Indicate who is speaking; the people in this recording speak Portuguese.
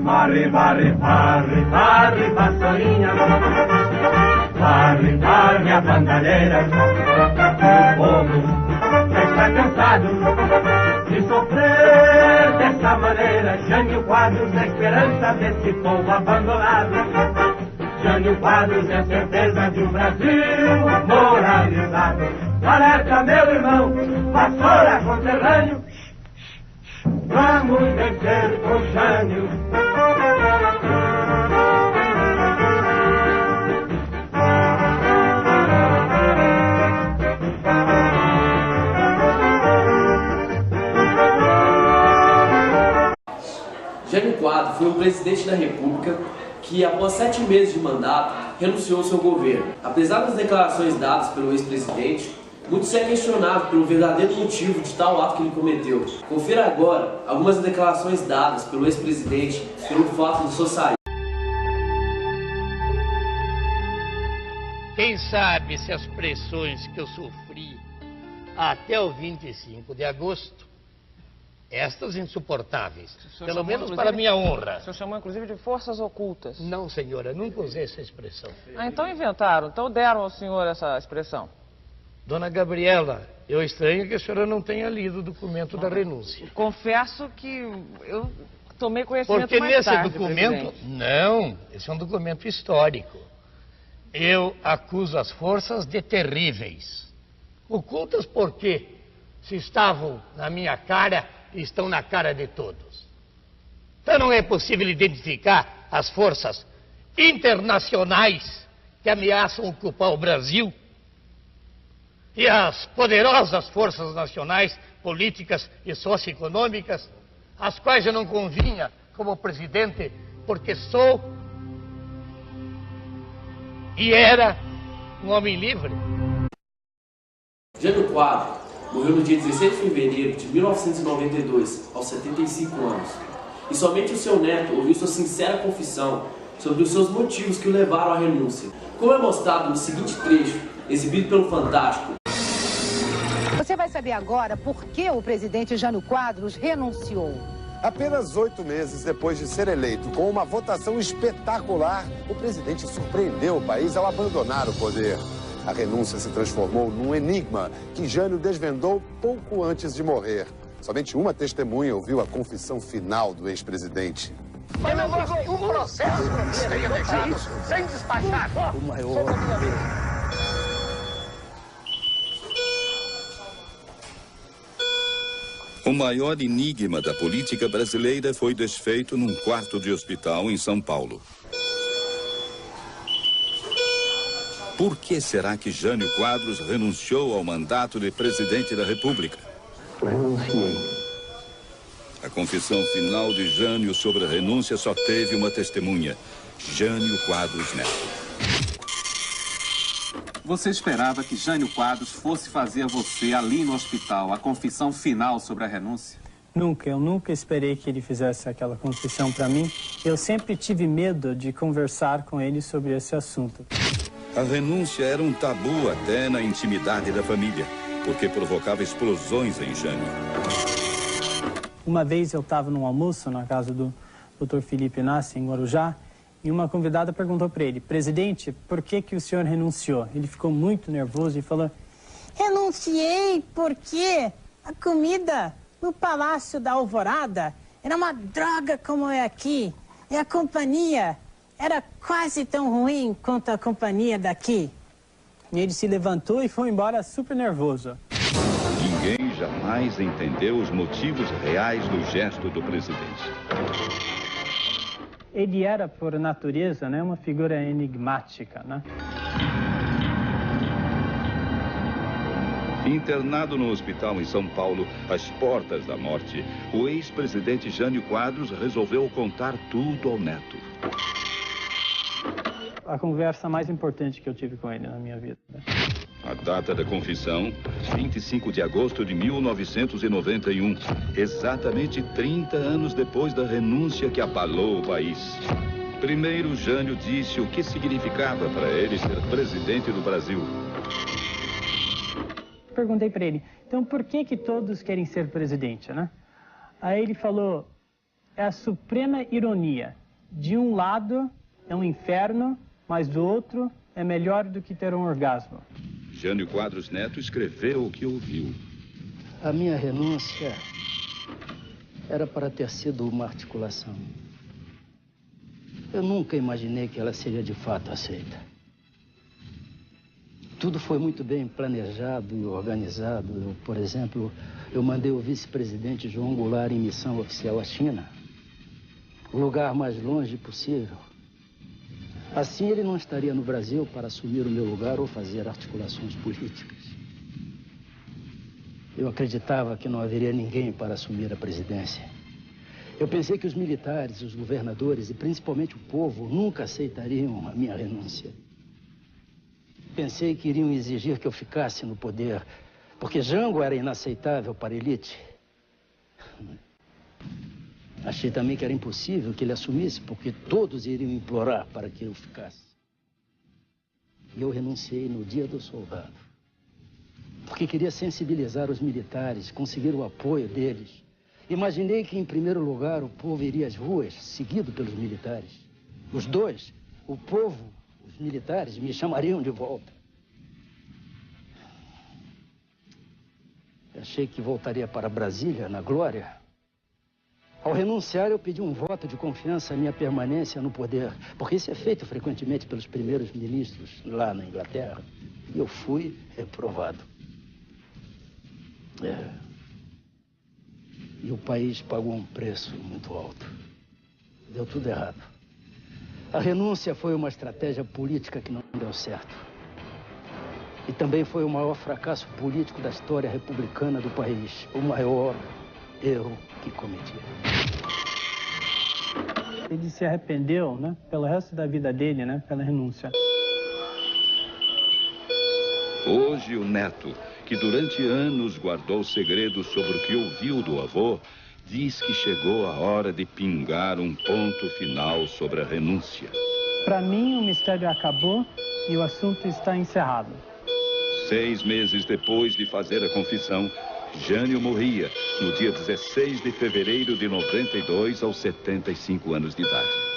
Speaker 1: varre, varre, varre, varre, vassourinha. Varre, varre a bandalheira. O povo já está cansado de sofrer dessa maneira. Jânio Quadros é esperança desse povo abandonado. Jânio Quadros é certeza de um Brasil moralizado. Alerta, meu irmão, vassoura conterrâneo. Vamos vencer com Jânio.
Speaker 2: Jânio Quadros foi o presidente da República que, após 7 meses de mandato, renunciou ao seu governo. Apesar das declarações dadas pelo ex-presidente, muito se é questionado pelo verdadeiro motivo de tal ato que ele cometeu. Confira agora algumas declarações dadas pelo ex-presidente pelo fato de só sair.
Speaker 3: Quem sabe se as pressões que eu sofri até o 25 de agosto, estas insuportáveis, pelo menos para minha honra.
Speaker 4: O senhor chamou inclusive de forças ocultas.
Speaker 3: Não, senhora, nunca usei essa expressão.
Speaker 4: Ah, então inventaram, então deram ao senhor essa expressão.
Speaker 3: Dona Gabriela, eu estranho que a senhora não tenha lido o documento da renúncia.
Speaker 4: Confesso que eu tomei conhecimento
Speaker 3: Porque
Speaker 4: mais
Speaker 3: nesse
Speaker 4: tarde,
Speaker 3: documento...
Speaker 4: presidente.
Speaker 3: Não, esse é um documento histórico. Eu acuso as forças de terríveis. Ocultas por quê? Se estavam na minha cara e estão na cara de todos. Então não é possível identificar as forças internacionais que ameaçam ocupar o Brasil e as poderosas forças nacionais, políticas e socioeconômicas, as quais eu não convinha como presidente, porque sou e era um homem livre.
Speaker 2: Jânio Quadros morreu no dia 16 de fevereiro de 1992, aos 75 anos. E somente o seu neto ouviu sua sincera confissão sobre os seus motivos que o levaram à renúncia. Como é mostrado no seguinte trecho, exibido pelo Fantástico.
Speaker 5: Você vai saber agora por que o presidente Jânio Quadros renunciou.
Speaker 6: Apenas 8 meses depois de ser eleito, com uma votação espetacular, o presidente surpreendeu o país ao abandonar o poder. A renúncia se transformou num enigma que Jânio desvendou pouco antes de morrer. Somente uma testemunha ouviu a confissão final do ex-presidente.
Speaker 3: Mas não gostei um processo que teria deixado sem despachar. O maior.
Speaker 7: O maior enigma da política brasileira foi desfeito num quarto de hospital em São Paulo. Por que será que Jânio Quadros renunciou ao mandato de presidente da República?
Speaker 8: Renunciei.
Speaker 7: A confissão final de Jânio sobre a renúncia só teve uma testemunha, Jânio Quadros Neto.
Speaker 9: Você esperava que Jânio Quadros fosse fazer a você, ali no hospital, a confissão final sobre a renúncia?
Speaker 10: Nunca, eu nunca esperei que ele fizesse aquela confissão para mim. Eu sempre tive medo de conversar com ele sobre esse assunto.
Speaker 7: A renúncia era um tabu até na intimidade da família, porque provocava explosões em Jânio.
Speaker 10: Uma vez eu estava num almoço na casa do Dr. Felipe Nassi, em Guarujá, e uma convidada perguntou para ele: presidente, por que o senhor renunciou? Ele ficou muito nervoso e falou: renunciei porque a comida no Palácio da Alvorada era uma droga como é aqui, e a companhia era quase tão ruim quanto a companhia daqui. E ele se levantou e foi embora super nervoso.
Speaker 7: Ninguém jamais entendeu os motivos reais do gesto do presidente.
Speaker 10: Ele era, por natureza, né, uma figura enigmática, né?
Speaker 7: Internado no hospital em São Paulo, às portas da morte, o ex-presidente Jânio Quadros resolveu contar tudo ao neto.
Speaker 10: A conversa mais importante que eu tive com ele na minha vida.
Speaker 7: A data da confissão, 25 de agosto de 1991, exatamente 30 anos depois da renúncia que abalou o país. Primeiro, Jânio disse o que significava para ele ser presidente do Brasil.
Speaker 10: Perguntei para ele, então por que todos querem ser presidente, né? Aí ele falou, é a suprema ironia. De um lado é um inferno, mas do outro é melhor do que ter um orgasmo.
Speaker 7: Jânio Quadros Neto escreveu o que ouviu.
Speaker 8: A minha renúncia era para ter sido uma articulação. Eu nunca imaginei que ela seria de fato aceita. Tudo foi muito bem planejado e organizado. Por exemplo, eu mandei o vice-presidente João Goulart em missão oficial à China. O lugar mais longe possível. Assim ele não estaria no Brasil para assumir o meu lugar ou fazer articulações políticas. Eu acreditava que não haveria ninguém para assumir a presidência. Eu pensei que os militares, os governadores e principalmente o povo nunca aceitariam a minha renúncia. Pensei que iriam exigir que eu ficasse no poder, porque Jango era inaceitável para a elite. Achei também que era impossível que ele assumisse, porque todos iriam implorar para que eu ficasse. E eu renunciei no dia do soldado, porque queria sensibilizar os militares, conseguir o apoio deles. Imaginei que, em primeiro lugar, o povo iria às ruas, seguido pelos militares. Os dois, o povo, os militares, me chamariam de volta. Achei que voltaria para Brasília, na glória. Ao renunciar, eu pedi um voto de confiança à minha permanência no poder, porque isso é feito frequentemente pelos primeiros ministros lá na Inglaterra. E eu fui reprovado. E o país pagou um preço muito alto. Deu tudo errado. A renúncia foi uma estratégia política que não deu certo. E também foi o maior fracasso político da história republicana do país. O maior erro que cometi.
Speaker 10: Ele se arrependeu, né, pelo resto da vida dele, né, pela renúncia.
Speaker 7: Hoje o neto, que durante anos guardou segredos sobre o que ouviu do avô, diz que chegou a hora de pingar um ponto final sobre a renúncia.
Speaker 10: Para mim, o mistério acabou e o assunto está encerrado.
Speaker 7: 6 meses depois de fazer a confissão, Jânio morria no dia 16 de fevereiro de 92, aos 75 anos de idade.